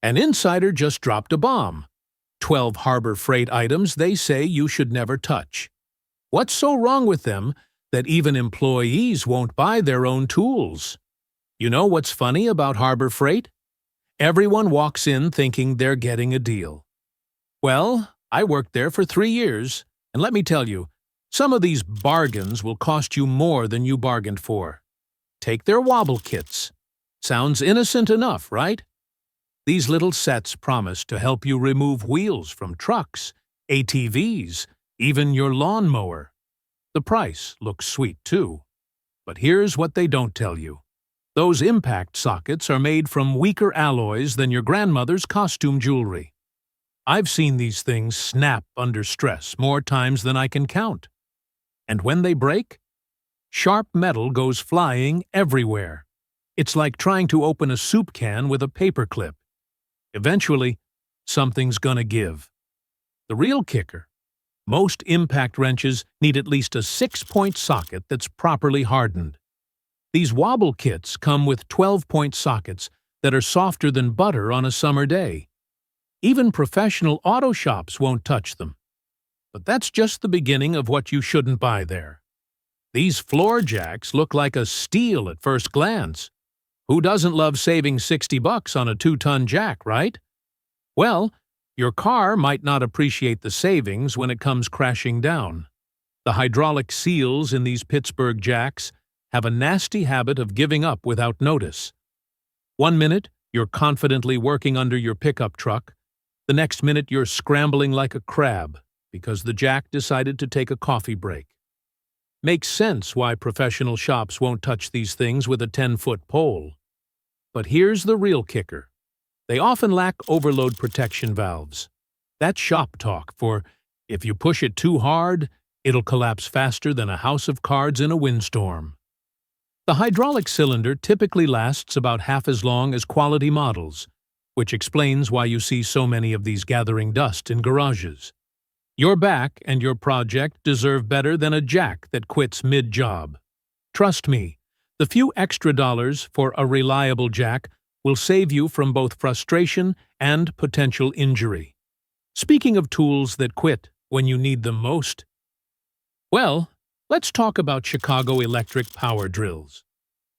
An insider just dropped a bomb. 12 Harbor Freight items they say you should never touch. What's so wrong with them that even employees won't buy their own tools? You know what's funny about Harbor Freight? Everyone walks in thinking they're getting a deal. Well, I worked there for 3 years, and let me tell you, some of these bargains will cost you more than you bargained for. Take their wobble kits. Sounds innocent enough, right? These little sets promise to help you remove wheels from trucks, ATVs, even your lawnmower. The price looks sweet too. But here's what they don't tell you. Those impact sockets are made from weaker alloys than your grandmother's costume jewelry. I've seen these things snap under stress more times than I can count. And when they break, sharp metal goes flying everywhere. It's like trying to open a soup can with a paperclip. Eventually, something's gonna give. The real kicker: most impact wrenches need at least a 6-point socket that's properly hardened. These wobble kits come with 12-point sockets that are softer than butter on a summer day. Even professional auto shops won't touch them. But that's just the beginning of what you shouldn't buy there. These floor jacks look like a steal at first glance. Who doesn't love saving $60 on a 2-ton jack, right? Well, your car might not appreciate the savings when it comes crashing down. The hydraulic seals in these Pittsburgh jacks have a nasty habit of giving up without notice. One minute, you're confidently working under your pickup truck. The next minute, you're scrambling like a crab because the jack decided to take a coffee break. Makes sense why professional shops won't touch these things with a 10-foot pole. But here's the real kicker. They often lack overload protection valves. That's shop talk for if you push it too hard, it'll collapse faster than a house of cards in a windstorm. The hydraulic cylinder typically lasts about half as long as quality models, which explains why you see so many of these gathering dust in garages. Your back and your project deserve better than a jack that quits mid-job. Trust me, the few extra dollars for a reliable jack will save you from both frustration and potential injury. Speaking of tools that quit when you need them most, well, let's talk about Chicago electric power drills.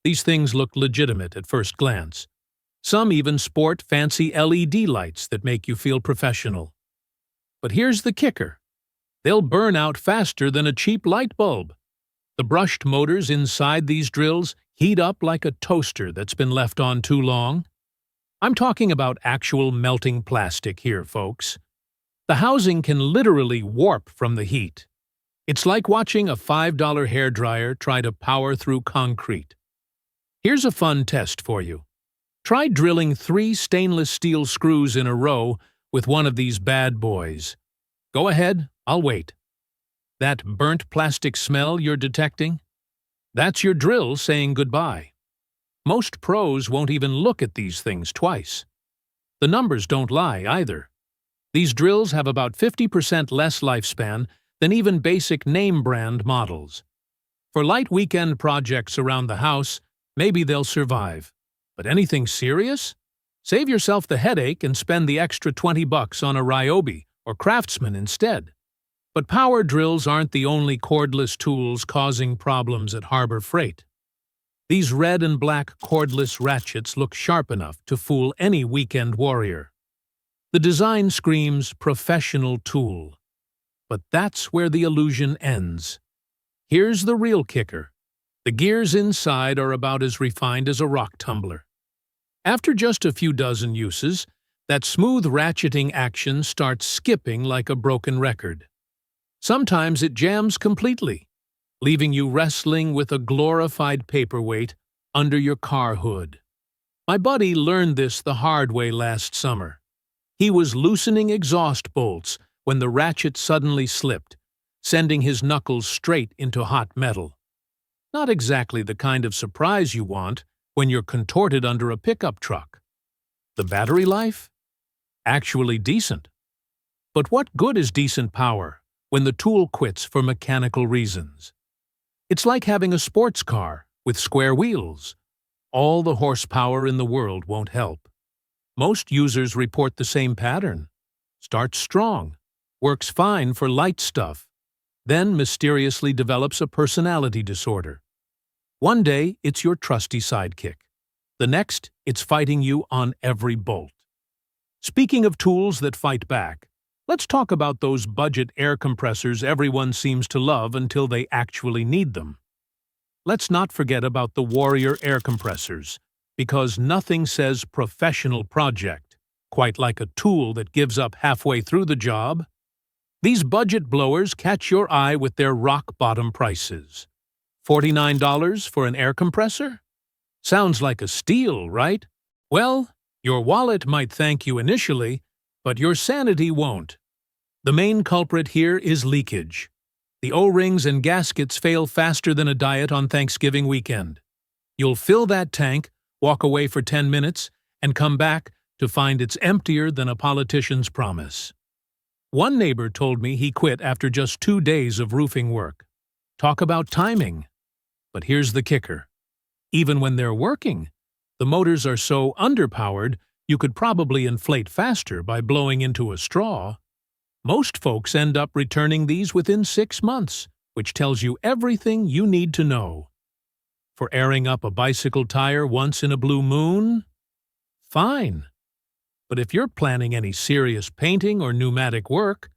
These things look legitimate at first glance. Some even sport fancy LED lights that make you feel professional. But here's the kicker. They'll burn out faster than a cheap light bulb. The brushed motors inside these drills heat up like a toaster that's been left on too long. I'm talking about actual melting plastic here, folks. The housing can literally warp from the heat. It's like watching a $5 hairdryer try to power through concrete. Here's a fun test for you. Try drilling 3 stainless steel screws in a row with one of these bad boys. Go ahead, I'll wait. That burnt plastic smell you're detecting? That's your drill saying goodbye. Most pros won't even look at these things twice. The numbers don't lie either. These drills have about 50% less lifespan than even basic name brand models. For light weekend projects around the house, maybe they'll survive. But anything serious? Save yourself the headache and spend the extra $20 on a Ryobi or Craftsman instead. But power drills aren't the only cordless tools causing problems at Harbor Freight. These red and black cordless ratchets look sharp enough to fool any weekend warrior. The design screams professional tool. But that's where the illusion ends. Here's the real kicker. The gears inside are about as refined as a rock tumbler. After just a few dozen uses, that smooth ratcheting action starts skipping like a broken record. Sometimes it jams completely, leaving you wrestling with a glorified paperweight under your car hood. My buddy learned this the hard way last summer. He was loosening exhaust bolts when the ratchet suddenly slipped, sending his knuckles straight into hot metal. Not exactly the kind of surprise you want when you're contorted under a pickup truck. The battery life? Actually decent. But what good is decent power when the tool quits for mechanical reasons? It's like having a sports car with square wheels. All the horsepower in the world won't help. Most users report the same pattern. Starts strong, works fine for light stuff, then mysteriously develops a personality disorder. One day, it's your trusty sidekick. The next, it's fighting you on every bolt. Speaking of tools that fight back, let's talk about those budget air compressors everyone seems to love until they actually need them. Let's not forget about the Warrior air compressors, because nothing says professional project quite like a tool that gives up halfway through the job. These budget blowers catch your eye with their rock-bottom prices. $49 for an air compressor? Sounds like a steal, right? Well, your wallet might thank you initially, but your sanity won't. The main culprit here is leakage. The O-rings and gaskets fail faster than a diet on Thanksgiving weekend. You'll fill that tank, walk away for 10 minutes, and come back to find it's emptier than a politician's promise. One neighbor told me he quit after just 2 days of roofing work. Talk about timing. But here's the kicker. Even when they're working, the motors are so underpowered you could probably inflate faster by blowing into a straw. Most folks end up returning these within 6 months, which tells you everything you need to know. For airing up a bicycle tire once in a blue moon? Fine. But if you're planning any serious painting or pneumatic work,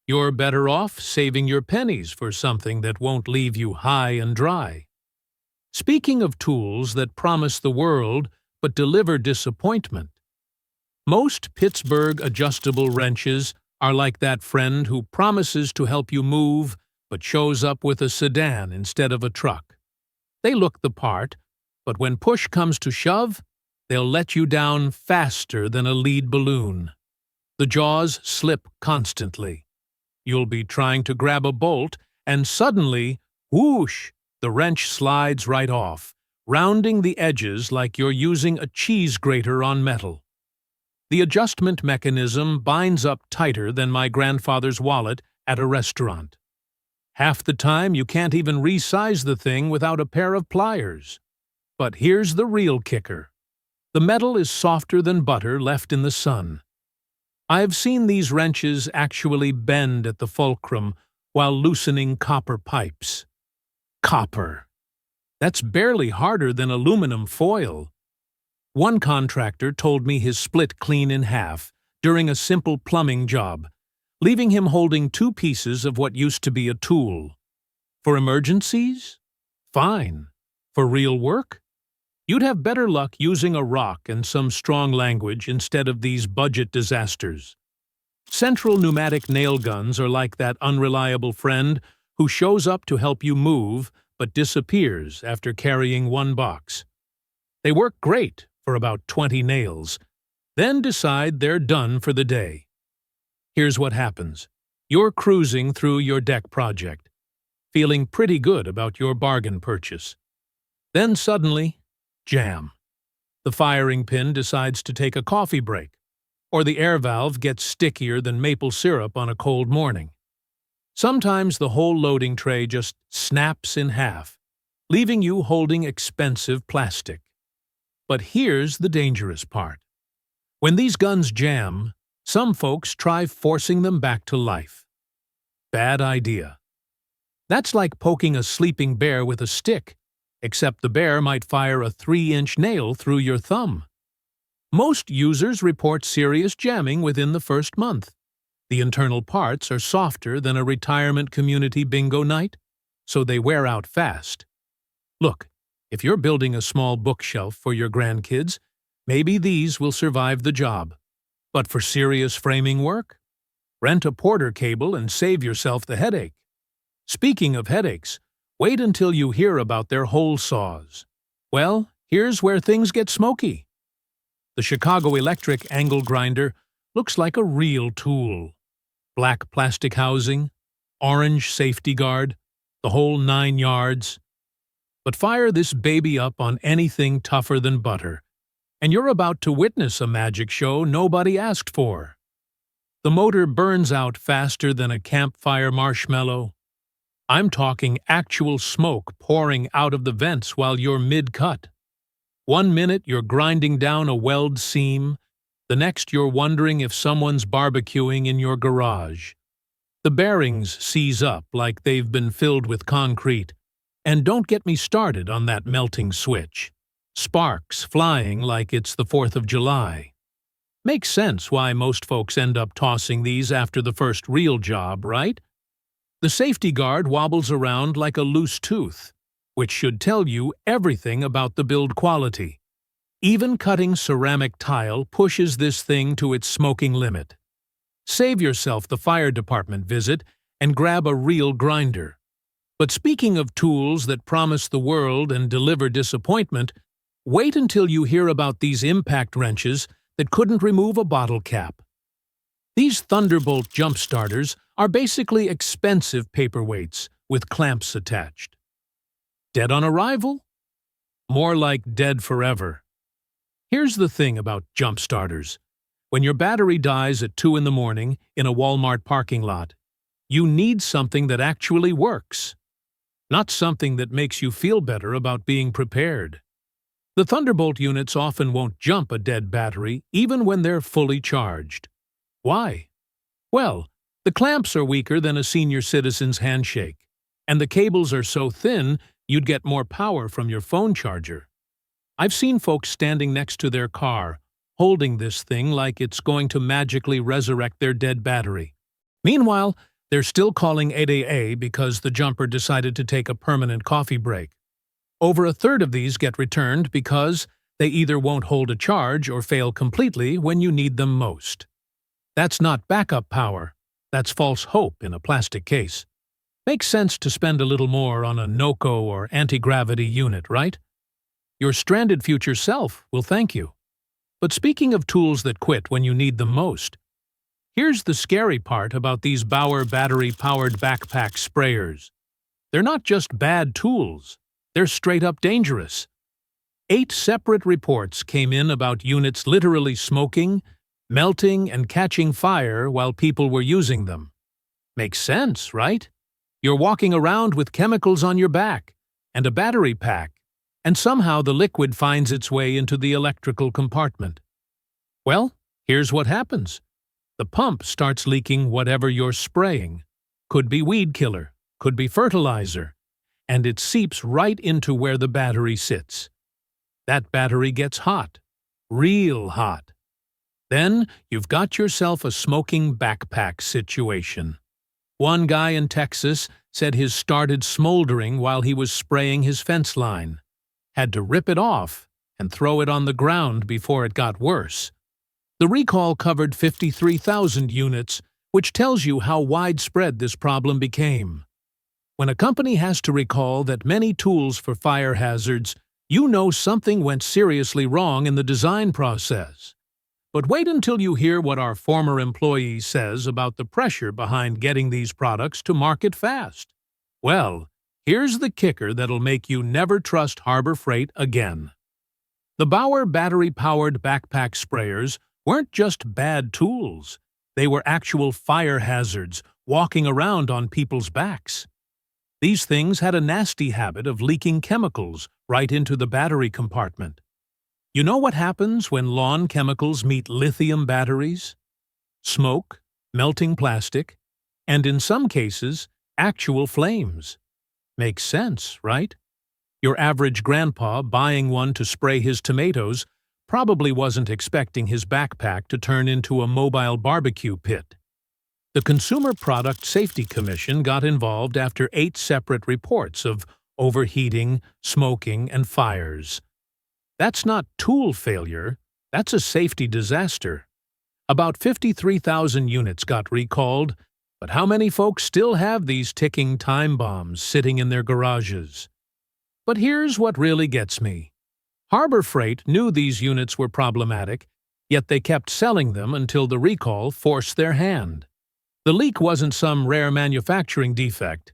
you're better off saving your pennies for something that won't leave you high and dry. Speaking of tools that promise the world but deliver disappointment, most Pittsburgh adjustable wrenches are like that friend who promises to help you move but shows up with a sedan instead of a truck. They look the part, but when push comes to shove, they'll let you down faster than a lead balloon. The jaws slip constantly. You'll be trying to grab a bolt, and suddenly, whoosh, the wrench slides right off, rounding the edges like you're using a cheese grater on metal. The adjustment mechanism binds up tighter than my grandfather's wallet at a restaurant. Half the time you can't even resize the thing without a pair of pliers. But here's the real kicker. The metal is softer than butter left in the sun. I've seen these wrenches actually bend at the fulcrum while loosening copper pipes. Copper. That's barely harder than aluminum foil. One contractor told me his split clean in half during a simple plumbing job, leaving him holding 2 pieces of what used to be a tool. For emergencies? Fine. For real work? You'd have better luck using a rock and some strong language instead of these budget disasters. Central pneumatic nail guns are like that unreliable friend who shows up to help you move but disappears after carrying 1 box. They work great for about 20 nails, then decide they're done for the day. Here's what happens. You're cruising through your deck project, feeling pretty good about your bargain purchase. Then suddenly, jam. The firing pin decides to take a coffee break, or the air valve gets stickier than maple syrup on a cold morning. Sometimes the whole loading tray just snaps in half, leaving you holding expensive plastic. But here's the dangerous part. When these guns jam, some folks try forcing them back to life. Bad idea. That's like poking a sleeping bear with a stick, except the bear might fire a 3-inch nail through your thumb. Most users report serious jamming within the first month. The internal parts are softer than a retirement community bingo night, so they wear out fast. Look, if you're building a small bookshelf for your grandkids, maybe these will survive the job. But for serious framing work, rent a Porter cable and save yourself the headache. Speaking of headaches, wait until you hear about their hole saws. Well, here's where things get smoky. The Chicago Electric angle grinder looks like a real tool. Black plastic housing, orange safety guard, the whole 9 yards. But fire this baby up on anything tougher than butter, and you're about to witness a magic show nobody asked for. The motor burns out faster than a campfire marshmallow. I'm talking actual smoke pouring out of the vents while you're mid-cut. 1 minute you're grinding down a weld seam, The next you're wondering if someone's barbecuing in your garage. The bearings seize up like they've been filled with concrete. And don't get me started on that melting switch. Sparks flying like it's the 4th of July. Makes sense why most folks end up tossing these after the first real job, right? The safety guard wobbles around like a loose tooth, which should tell you everything about the build quality. Even cutting ceramic tile pushes this thing to its smoking limit. Save yourself the fire department visit and grab a real grinder. But speaking of tools that promise the world and deliver disappointment, wait until you hear about these impact wrenches that couldn't remove a bottle cap. These Thunderbolt jump starters are basically expensive paperweights with clamps attached. Dead on arrival? More like dead forever. Here's the thing about jump starters. When your battery dies at 2 in the morning in a Walmart parking lot, you need something that actually works. Not something that makes you feel better about being prepared. The Thunderbolt units often won't jump a dead battery even when they're fully charged. Why? Well, the clamps are weaker than a senior citizen's handshake, and the cables are so thin you'd get more power from your phone charger. I've seen folks standing next to their car, holding this thing like it's going to magically resurrect their dead battery. Meanwhile, they're still calling 8AA because the jumper decided to take a permanent coffee break. Over a third of these get returned because they either won't hold a charge or fail completely when you need them most. That's not backup power. That's false hope in a plastic case. Makes sense to spend a little more on a NOCO or anti-gravity unit, right? Your stranded future self will thank you. But speaking of tools that quit when you need them most, here's the scary part about these Bauer battery-powered backpack sprayers. They're not just bad tools, they're straight-up dangerous. 8 separate reports came in about units literally smoking, melting, and catching fire while people were using them. Makes sense, right? You're walking around with chemicals on your back and a battery pack, and somehow the liquid finds its way into the electrical compartment. Well, here's what happens. The pump starts leaking whatever you're spraying. Could be weed killer, could be fertilizer, and it seeps right into where the battery sits. That battery gets hot, real hot. Then you've got yourself a smoking backpack situation. One guy in Texas said his started smoldering while he was spraying his fence line. Had to rip it off and throw it on the ground before it got worse. The recall covered 53,000 units, which tells you how widespread this problem became. When a company has to recall that many tools for fire hazards, you know something went seriously wrong in the design process. But wait until you hear what our former employee says about the pressure behind getting these products to market fast. Well, here's the kicker that'll make you never trust Harbor Freight again. The Bauer battery-powered backpack sprayers weren't just bad tools. They were actual fire hazards walking around on people's backs. These things had a nasty habit of leaking chemicals right into the battery compartment. You know what happens when lawn chemicals meet lithium batteries? Smoke, melting plastic, and in some cases, actual flames. Makes sense, right? Your average grandpa buying one to spray his tomatoes probably wasn't expecting his backpack to turn into a mobile barbecue pit. The Consumer Product Safety Commission got involved after 8 separate reports of overheating, smoking, and fires. That's not tool failure, that's a safety disaster. About 53,000 units got recalled, but how many folks still have these ticking time bombs sitting in their garages? But here's what really gets me. Harbor Freight knew these units were problematic, yet they kept selling them until the recall forced their hand. The leak wasn't some rare manufacturing defect.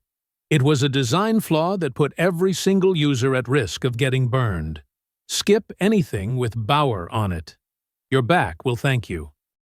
It was a design flaw that put every single user at risk of getting burned. Skip anything with Bauer on it. Your back will thank you.